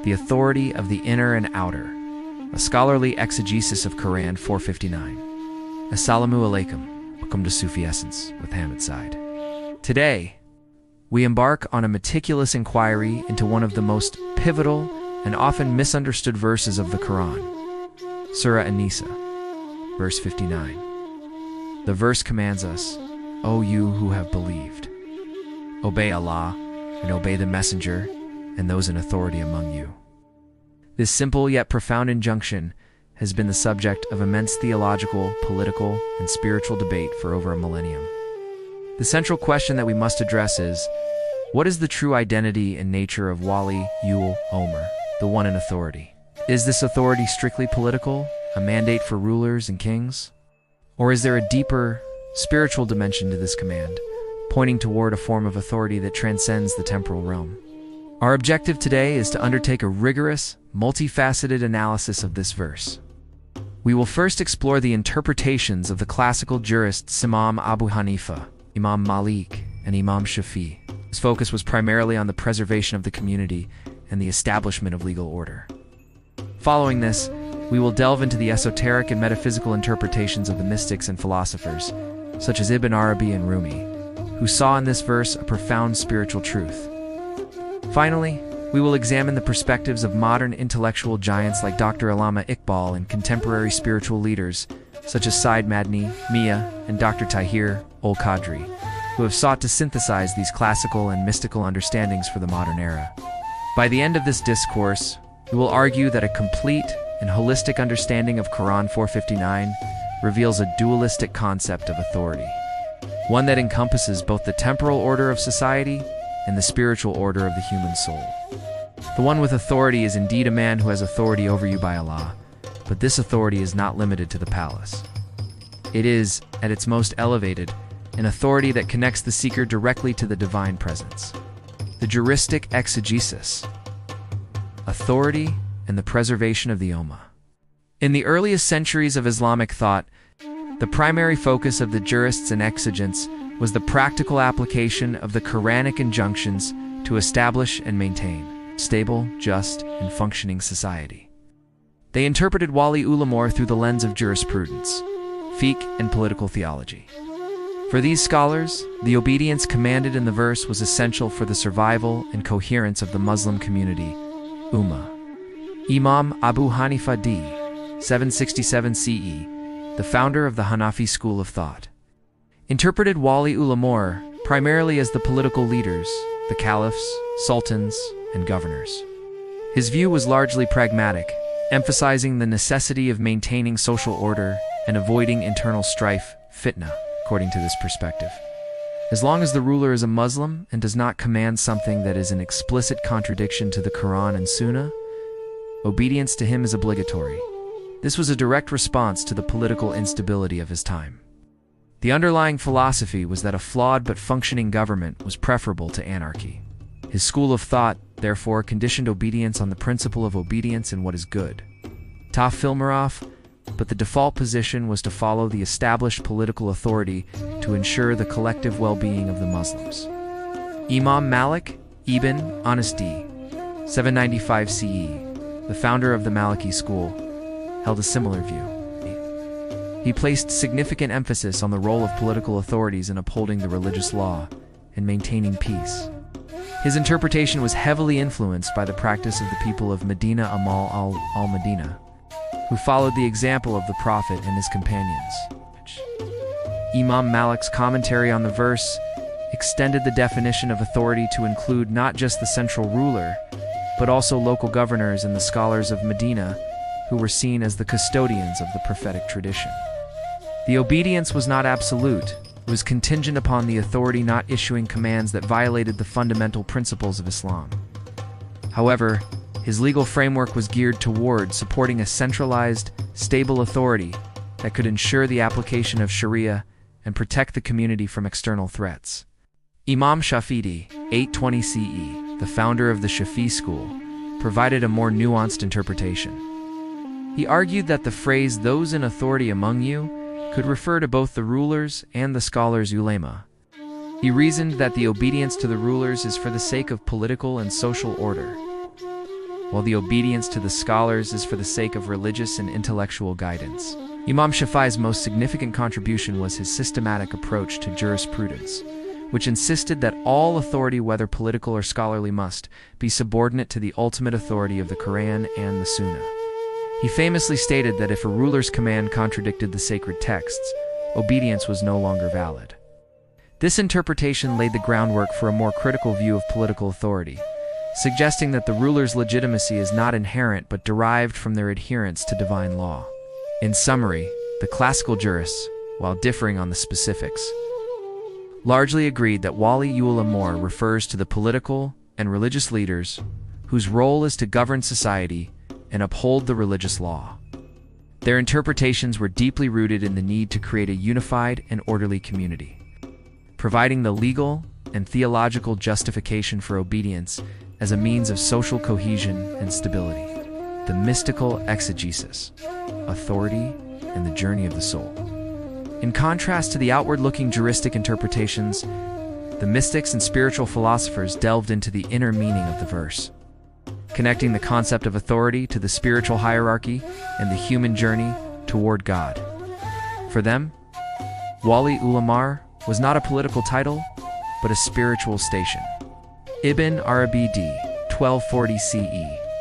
The authority of the inner and outer. A scholarly exegesis of Quran 459. Assalamu alaikum. Welcome to Sufi Essence with Hamid Said. Today, we embark on a meticulous inquiry into one of the most pivotal and often misunderstood verses of the Quran, Surah An-Nisa, verse 59. The verse commands us, "O you who have believed, obey Allah and obey the Messenger and those in authority among you." This simple yet profound injunction has been the subject of immense theological, political, and spiritual debate for over a millennium. The central question that we must address is, what is the true identity and nature of Wali, Omer, the one in authority? Is this authority strictly political, a mandate for rulers and kings? Or is there a deeper, spiritual dimension to this command, pointing toward a form of authority that transcends the temporal realm? Our objective today is to undertake a rigorous, multifaceted analysis of this verse. We will first explore the interpretations of the classical jurists Imam Abu Hanifa, Imam Malik, and Imam Shafi'i. His focus was primarily on the preservation of the community and the establishment of legal order. Following this, we will delve into the esoteric and metaphysical interpretations of the mystics and philosophers, such as Ibn Arabi and Rumi, who saw in this verse a profound spiritual truth. Finally, we will examine the perspectives of modern intellectual giants like Dr. Allama Iqbal and contemporary spiritual leaders, such as Syed Madni Miya and Dr. Tahir Qadri, who have sought to synthesize these classical and mystical understandings for the modern era. By the end of this discourse, we will argue that a complete and holistic understanding of Quran 459 reveals a dualistic concept of authority, one that encompasses both the temporal order of society and the spiritual order of the human soul. The one with authority is indeed a man who has authority over you by Allah, but this authority is not limited to the palace. It is, at its most elevated, an authority that connects the seeker directly to the divine presence. The juristic exegesis. Authority and the preservation of the Ummah. In the earliest centuries of Islamic thought, the primary focus of the jurists and exegets was the practical application of the Quranic injunctions to establish and maintain stable, just, and functioning society. They interpreted Wali Ulamor through the lens of jurisprudence, fiqh, and political theology. For these scholars, the obedience commanded in the verse was essential for the survival and coherence of the Muslim community, Ummah. Imam Abu Hanifa d. 767 CE, the founder of the Hanafi school of thought, interpreted Wali Ulamor primarily as the political leaders, the caliphs, sultans, and governors. His view was largely pragmatic, emphasizing the necessity of maintaining social order and avoiding internal strife, fitna, according to this perspective. As long as the ruler is a Muslim and does not command something that is an explicit contradiction to the Quran and Sunnah, obedience to him is obligatory. This was a direct response to the political instability of his time. The underlying philosophy was that a flawed but functioning government was preferable to anarchy. His school of thought, therefore, conditioned obedience on the principle of obedience in what is good. But the default position was to follow the established political authority to ensure the collective well-being of the Muslims. Imam Malik ibn Anas d. 795 CE, the founder of the Maliki school, held a similar view. He placed significant emphasis on the role of political authorities in upholding the religious law and maintaining peace. His interpretation was heavily influenced by the practice of the people of Medina Amal al-Medina, who followed the example of the Prophet and his companions. Imam Malik's commentary on the verse extended the definition of authority to include not just the central ruler, but also local governors and the scholars of Medina, who were seen as the custodians of the prophetic tradition. The obedience was not absolute. It was contingent upon the authority not issuing commands that violated the fundamental principles of Islam. However, his legal framework was geared toward supporting a centralized, stable authority that could ensure the application of Sharia and protect the community from external threats. Imam Shafi'i, 820 CE, the founder of the Shafi'i school, provided a more nuanced interpretation. He argued that the phrase "those in authority among you" could refer to both the rulers and the scholars ulema. He reasoned that the obedience to the rulers is for the sake of political and social order. while the obedience to the scholars is for the sake of religious and intellectual guidance. Imam Shafi'i's most significant contribution was his systematic approach to jurisprudence, which insisted that all authority, whether political or scholarly, must be subordinate to the ultimate authority of the Quran and the Sunnah. He famously stated that if a ruler's command contradicted the sacred texts, obedience was no longer valid. This interpretation laid the groundwork for a more critical view of political authority, suggesting that the ruler's legitimacy is not inherent but derived from their adherence to divine law. In summary, the classical jurists, while differing on the specifics, largely agreed that Wali ul Amr refers to the political and religious leaders whose role is to govern society and uphold the religious law. Their interpretations were deeply rooted in the need to create a unified and orderly community, providing the legal and theological justification for obedience as a means of social cohesion and stability. The mystical exegesis, authority, and the journey of the soul. In contrast to the outward-looking juristic interpretations, the mystics and spiritual philosophers delved into the inner meaning of the verse, connecting the concept of authority to the spiritual hierarchy and the human journey toward God. For them, Wali ul Amr was not a political title, but a spiritual station. Ibn Arabi d. 1240 CE,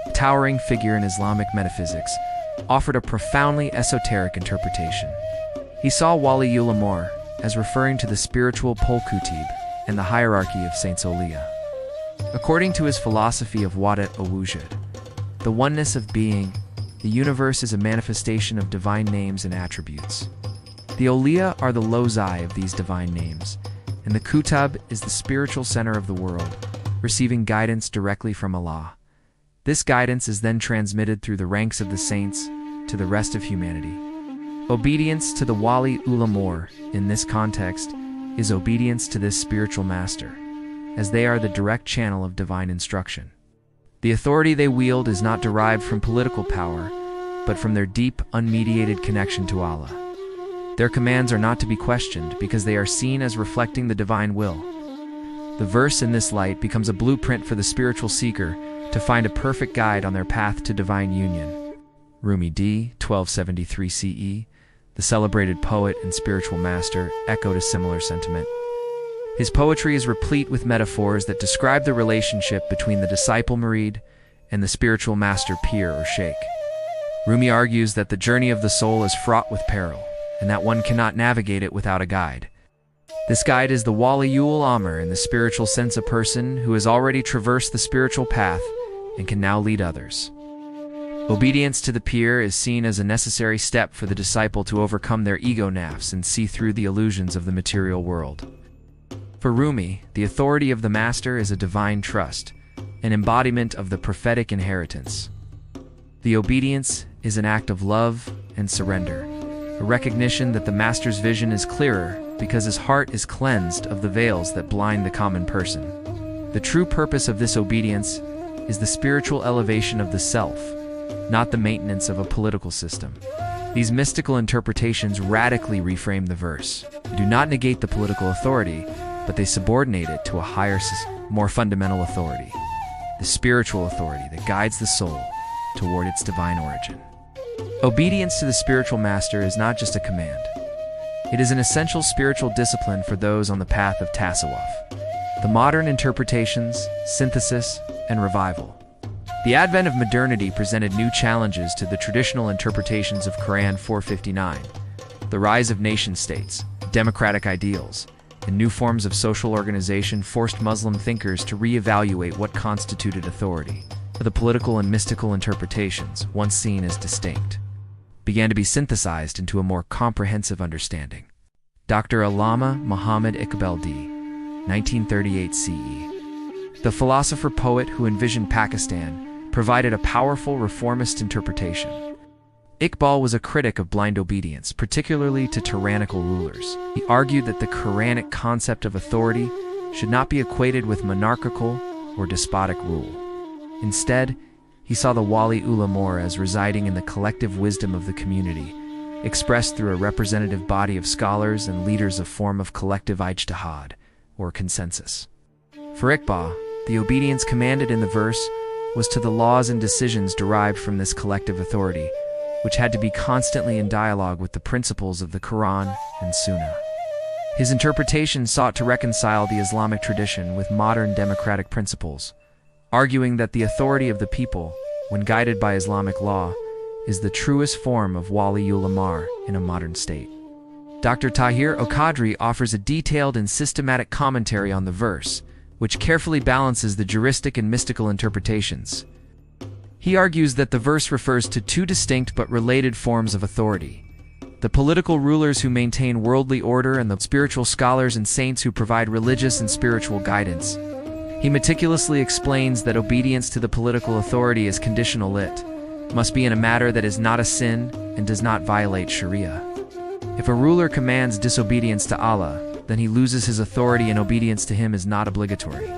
a towering figure in Islamic metaphysics, offered a profoundly esoteric interpretation. He saw Wali ul Amr as referring to the spiritual Polkutib and the hierarchy of Saints Awliya. According to his philosophy of Wadat Awujud, the oneness of being, the universe is a manifestation of divine names and attributes. The Awliya are the loci of these divine names, and the Kutab is the spiritual center of the world, receiving guidance directly from Allah. This guidance is then transmitted through the ranks of the saints to the rest of humanity. Obedience to the Wali ul Amr in this context is obedience to this spiritual master, as they are the direct channel of divine instruction. The authority they wield is not derived from political power, but from their deep, unmediated connection to Allah. Their commands are not to be questioned because they are seen as reflecting the divine will. The verse in this light becomes a blueprint for the spiritual seeker to find a perfect guide on their path to divine union. Rumi d. 1273 CE, the celebrated poet and spiritual master, echoed a similar sentiment. His poetry is replete with metaphors that describe the relationship between the disciple murid and the spiritual master pir or sheikh. Rumi argues that the journey of the soul is fraught with peril, and that one cannot navigate it without a guide. This guide is the Wali ul Amr, in the spiritual sense a person who has already traversed the spiritual path and can now lead others. Obedience to the pir is seen as a necessary step for the disciple to overcome their ego nafs and see through the illusions of the material world. For Rumi, the authority of the master is a divine trust, an embodiment of the prophetic inheritance. The obedience is an act of love and surrender, a recognition that the master's vision is clearer because his heart is cleansed of the veils that blind the common person. The true purpose of this obedience is the spiritual elevation of the self, not the maintenance of a political system. These mystical interpretations radically reframe the verse. They do not negate the political authority, but they subordinate it to a higher, more fundamental authority, the spiritual authority that guides the soul toward its divine origin. Obedience to the spiritual master is not just a command. It is an essential spiritual discipline for those on the path of tasawwuf, the modern interpretations, synthesis, and revival. The advent of modernity presented new challenges to the traditional interpretations of Quran 459, the rise of nation-states, democratic ideals, and new forms of social organization forced Muslim thinkers to re-evaluate what constituted authority. The political and mystical interpretations, once seen as distinct, began to be synthesized into a more comprehensive understanding. Dr. Allama Muhammad Iqbal d. 1938 CE, the philosopher-poet who envisioned Pakistan, provided a powerful reformist interpretation. Iqbal was a critic of blind obedience, particularly to tyrannical rulers. He argued that the Quranic concept of authority should not be equated with monarchical or despotic rule. Instead, he saw the Wali ul Amr as residing in the collective wisdom of the community, expressed through a representative body of scholars and leaders, a form of collective ijtihad, or consensus. For Iqbal, the obedience commanded in the verse was to the laws and decisions derived from this collective authority, which had to be constantly in dialogue with the principles of the Quran and Sunnah. His interpretation sought to reconcile the Islamic tradition with modern democratic principles, arguing that the authority of the people, when guided by Islamic law, is the truest form of Waliul Amr in a modern state. Dr. Tahir Qadri offers a detailed and systematic commentary on the verse, which carefully balances the juristic and mystical interpretations. He argues that the verse refers to two distinct but related forms of authority: the political rulers who maintain worldly order and the spiritual scholars and saints who provide religious and spiritual guidance. He meticulously explains that obedience to the political authority is conditional. It must be in a matter that is not a sin and does not violate Sharia. If a ruler commands disobedience to Allah, then he loses his authority and obedience to him is not obligatory.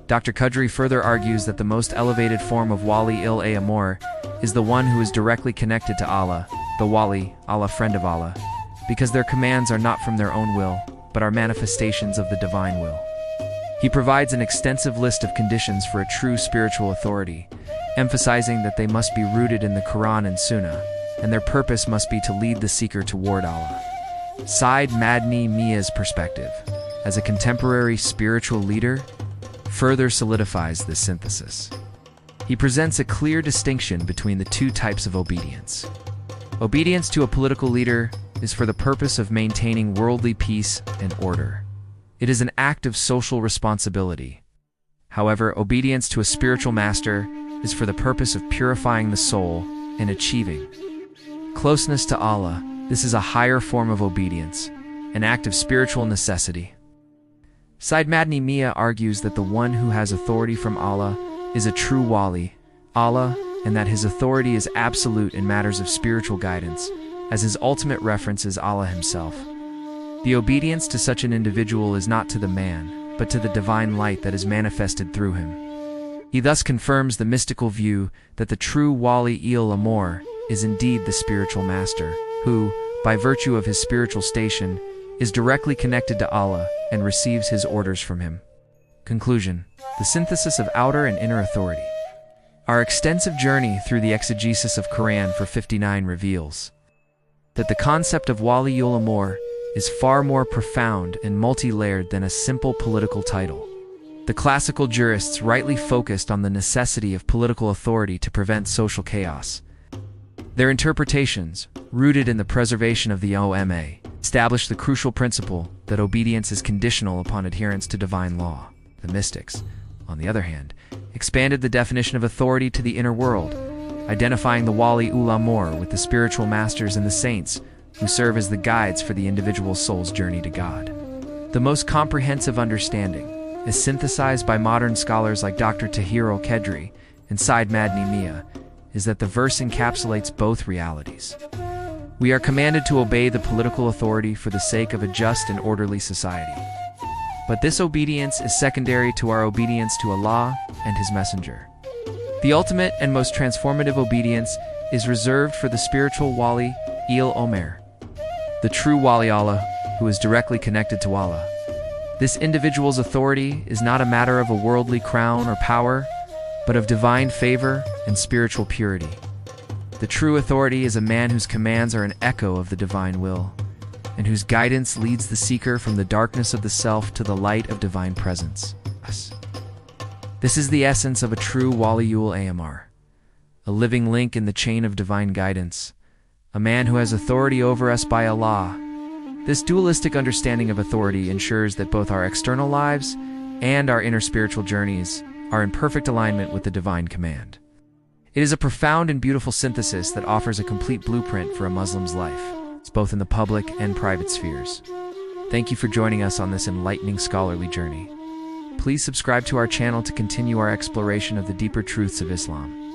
Dr. Qadri further argues that the most elevated form of Wali-ul Amr is the one who is directly connected to Allah, the Wali, Allah, friend of Allah, because their commands are not from their own will, but are manifestations of the divine will. He provides an extensive list of conditions for a true spiritual authority, emphasizing that they must be rooted in the Quran and Sunnah, and their purpose must be to lead the seeker toward Allah. Syed Madni Miya's perspective, as a contemporary spiritual leader, further solidifies this synthesis. He presents a clear distinction between the two types of obedience. Obedience to a political leader is for the purpose of maintaining worldly peace and order. It is an act of social responsibility. However, obedience to a spiritual master is for the purpose of purifying the soul and achieving closeness to Allah. This is a higher form of obedience, an act of spiritual necessity. Syed Madni Miya argues that the one who has authority from Allah is a true Wali, Allah, and that his authority is absolute in matters of spiritual guidance, as his ultimate reference is Allah himself. The obedience to such an individual is not to the man, but to the divine light that is manifested through him. He thus confirms the mystical view that the true Wali-ul Amr is indeed the spiritual master, who, by virtue of his spiritual station, is directly connected to Allah and receives his orders from him. Conclusion: the synthesis of outer and inner authority. Our extensive journey through the exegesis of Quran 459 reveals that the concept of Wali-ul Amr is far more profound and multi-layered than a simple political title. The classical jurists rightly focused on the necessity of political authority to prevent social chaos. Their interpretations, rooted in the preservation of the OMA, establish the crucial principle that obedience is conditional upon adherence to divine law. The mystics, on the other hand, expanded the definition of authority to the inner world, identifying the Wali-ul Amr with the spiritual masters and the saints, who serve as the guides for the individual soul's journey to God. The most comprehensive understanding is synthesized by modern scholars like Dr. Tahir Qadri and Syed Madni Miya, is that the verse encapsulates both realities. We are commanded to obey the political authority for the sake of a just and orderly society. But this obedience is secondary to our obedience to Allah and His Messenger. The ultimate and most transformative obedience is reserved for the spiritual Wali-ul Amr, the true Wali Allah, who is directly connected to Allah. This individual's authority is not a matter of a worldly crown or power, but of divine favor and spiritual purity. The true authority is a man whose commands are an echo of the divine will, and whose guidance leads the seeker from the darkness of the self to the light of divine presence. This is the essence of a true Wali-ul Amr, a living link in the chain of divine guidance, a man who has authority over us by Allah. This dualistic understanding of authority ensures that both our external lives and our inner spiritual journeys are in perfect alignment with the divine command. It is a profound and beautiful synthesis that offers a complete blueprint for a Muslim's life, both in the public and private spheres. Thank you for joining us on this enlightening scholarly journey. Please subscribe to our channel to continue our exploration of the deeper truths of Islam.